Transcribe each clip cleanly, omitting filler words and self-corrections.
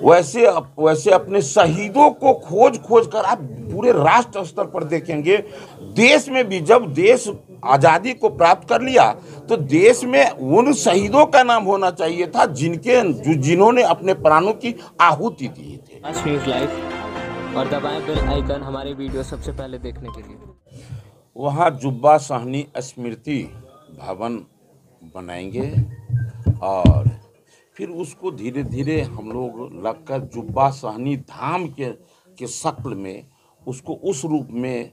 वैसे वैसे अपने शहीदों को खोज खोज कर आप पूरे राष्ट्र स्तर पर देखेंगे। देश में भी जब देश आज़ादी को प्राप्त कर लिया तो देश में उन शहीदों का नाम होना चाहिए था जिन्होंने अपने प्राणों की आहुति दी थे। न्यूज़ लाइव और दबाएं बेल आइकन हमारे वीडियो सबसे पहले देखने के लिए। वहाँ जुब्बा साहनी स्मृति भवन बनाएंगे और फिर उसको धीरे धीरे हम लोग लगकर जुब्बा साहनी धाम के शक्ल में उसको उस रूप में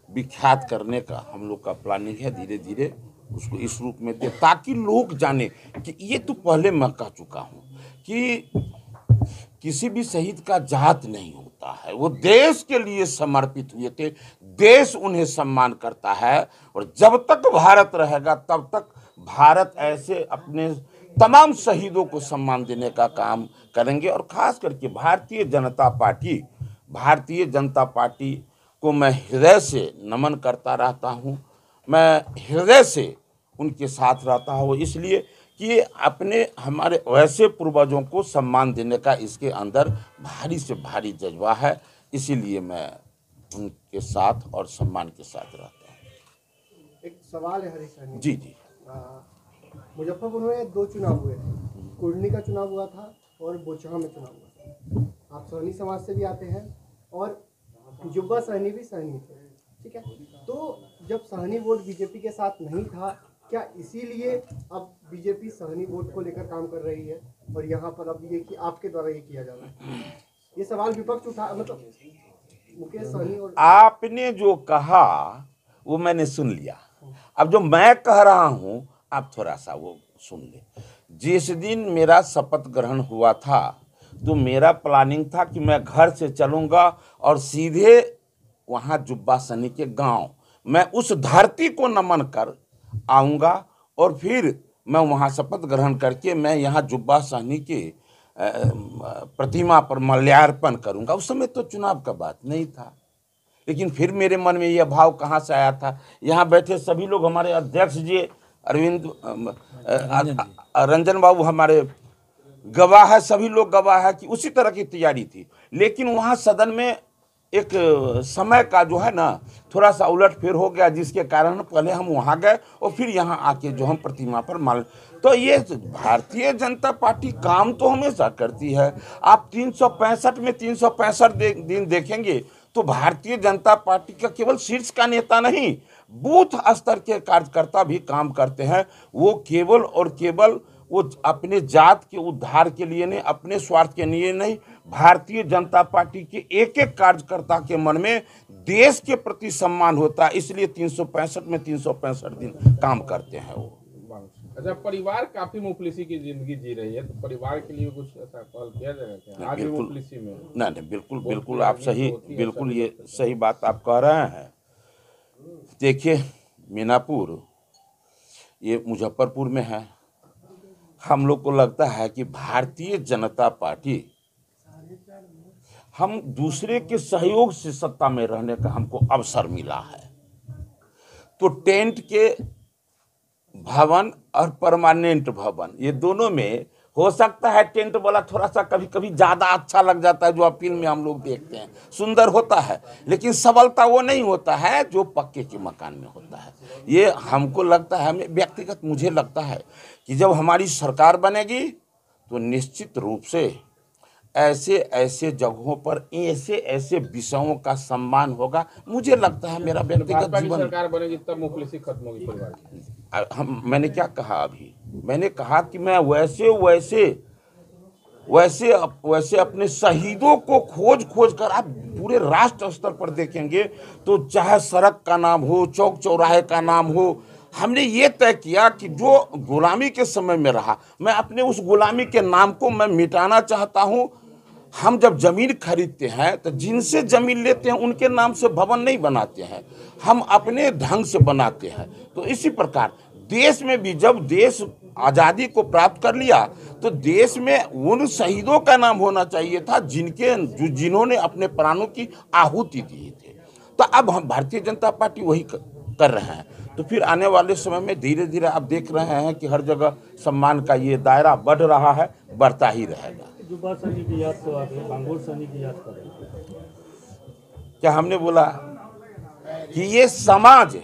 विख्यात करने का हम लोग का प्लानिंग है। धीरे धीरे उसको इस रूप में दे ताकि लोग जाने कि ये तो पहले मैं कह चुका हूँ कि किसी भी शहीद का जात नहीं होता है, वो देश के लिए समर्पित हुए थे, देश उन्हें सम्मान करता है। और जब तक भारत रहेगा तब तक भारत ऐसे अपने तमाम शहीदों को सम्मान देने का काम करेंगे। और खास करके भारतीय जनता पार्टी को मैं हृदय से नमन करता रहता हूँ, मैं हृदय से उनके साथ रहता हूँ, इसलिए कि अपने हमारे वैसे पूर्वजों को सम्मान देने का इसके अंदर भारी से भारी जज्बा है। इसीलिए मैं उनके साथ और सम्मान के साथ रहता हूँ। एक सवाल है हरीश सहनी जी जी, मुजफ्फरपुर में 2 चुनाव हुए थे, कुर्नी का चुनाव हुआ था और बोचहा में चुनाव हुआ था। आप सहनी समाज से भी आते हैं और जुब्बा सहनी भी सहनी थे, ठीक है। तो जब सहनी वोट बीजेपी के साथ नहीं था, क्या इसीलिए अब बीजेपी सहनी वोट को लेकर काम कर रही है और यहाँ पर अब ये कि आपके द्वारा ये किया जा रहा है? ये सवाल विपक्ष उठा, मतलब मुकेश सहनी और आपने जो कहा वो मैंने सुन लिया। अब जो मैं कह रहा हूँ आप थोड़ा सा वो सुन ले। जिस दिन मेरा शपथ ग्रहण हुआ था तो मेरा प्लानिंग था कि मैं घर से चलूँगा और सीधे वहाँ जुब्बा सहनी के गांव मैं उस धरती को नमन कर आऊँगा और फिर मैं वहाँ शपथ ग्रहण करके मैं यहाँ जुब्बा सहनी के प्रतिमा पर माल्यार्पण करूँगा। उस समय तो चुनाव का बात नहीं था, लेकिन फिर मेरे मन में यह भाव कहाँ से आया था। यहाँ बैठे सभी लोग, हमारे अध्यक्ष जी अरविंद रंजन बाबू हमारे गवाह है, सभी लोग गवाह है कि उसी तरह की तैयारी थी। लेकिन वहाँ सदन में एक समय का जो है ना थोड़ा सा उलटफेर हो गया, जिसके कारण पहले हम वहाँ गए और फिर यहाँ आके जो हम प्रतिमा पर माल। तो ये भारतीय जनता पार्टी काम तो हमेशा करती है। आप 365 में 365 दिन देखेंगे तो भारतीय जनता पार्टी का केवल शीर्ष का नेता नहीं, बूथ स्तर के कार्यकर्ता भी काम करते हैं। वो केवल और केवल वो अपने जात के उद्धार के लिए नहीं, अपने स्वार्थ के लिए नहीं, भारतीय जनता पार्टी के एक एक कार्यकर्ता के मन में देश के प्रति सम्मान होता है, इसलिए 365 में 365 दिन काम करते हैं वो। अच्छा, परिवार काफी मुफलिसी की जिंदगी जी रही है, तो परिवार के लिए कुछ ऐसा पहल किया जाएगा क्या? आज भी मुफलिसी में नहीं, बिल्कुल आप सही, बिल्कुल ये सही बात आप कह रहे हैं। देखिए, मीनापुर ये मुजफ्फरपुर में है। हम लोग को लगता है कि भारतीय जनता पार्टी, हम दूसरे के सहयोग से सत्ता में रहने का हमको अवसर मिला है। तो टेंट के भवन और परमानेंट भवन, ये दोनों में हो सकता है टेंट वाला थोड़ा सा कभी कभी ज़्यादा अच्छा लग जाता है, जो फिल्म में हम लोग देखते हैं सुंदर होता है, लेकिन सबलता वो नहीं होता है जो पक्के के मकान में होता है। ये हमको लगता है, हमें व्यक्तिगत मुझे लगता है कि जब हमारी सरकार बनेगी तो निश्चित रूप से ऐसे ऐसे जगहों पर ऐसे ऐसे विषयों का सम्मान होगा। मुझे लगता है मेरा व्यक्तिगत जीवन, सरकार बनेगी तब मुफलिसी खत्म होगी परिवार की। मैंने क्या कहा अभी, मैंने कहा कि मैं वैसे अपने शहीदों को खोज खोज कर आप पूरे राष्ट्र स्तर पर देखेंगे तो चाहे सड़क का नाम हो, चौक चौराहे का नाम हो, हमने ये तय किया कि जो गुलामी के समय में रहा, मैं अपने उस गुलामी के नाम को मैं मिटाना चाहता हूँ। हम जब जमीन खरीदते हैं तो जिनसे जमीन लेते हैं उनके नाम से भवन नहीं बनाते हैं, हम अपने ढंग से बनाते हैं। तो इसी प्रकार देश में भी जब देश आज़ादी को प्राप्त कर लिया तो देश में उन शहीदों का नाम होना चाहिए था जिन्होंने अपने प्राणों की आहुति दी थे। तो अब हम भारतीय जनता पार्टी वही कर रहे हैं। तो फिर आने वाले समय में धीरे धीरे आप देख रहे हैं कि हर जगह सम्मान का ये दायरा बढ़ रहा है, बढ़ता ही रहेगा। जुब्बा सहनी की याद तो आ गई, भांगुर सहनी की याद कर रहे हैं। क्या हमने बोला कि ये समाज,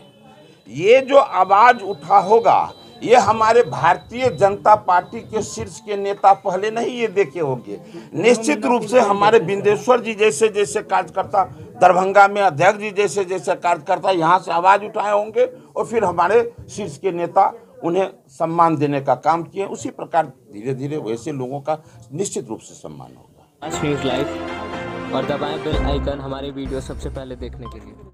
ये जो आवाज उठा होगा, ये हमारे भारतीय जनता पार्टी के शीर्ष के नेता पहले नहीं ये देखे होंगे। निश्चित रूप से हमारे बिंदेश्वर जी जैसे जैसे कार्यकर्ता, दरभंगा में अध्यक्ष जी जैसे जैसे कार्यकर्ता यहाँ से आवाज उठाए होंगे और फिर हमारे शीर्ष के नेता उन्हें सम्मान देने का काम किए। उसी प्रकार धीरे धीरे वैसे लोगों का निश्चित रूप से सम्मान होगा। आज न्यूज़ लाइव और दबाएं बेल आइकन हमारे वीडियो सबसे पहले देखने के लिए।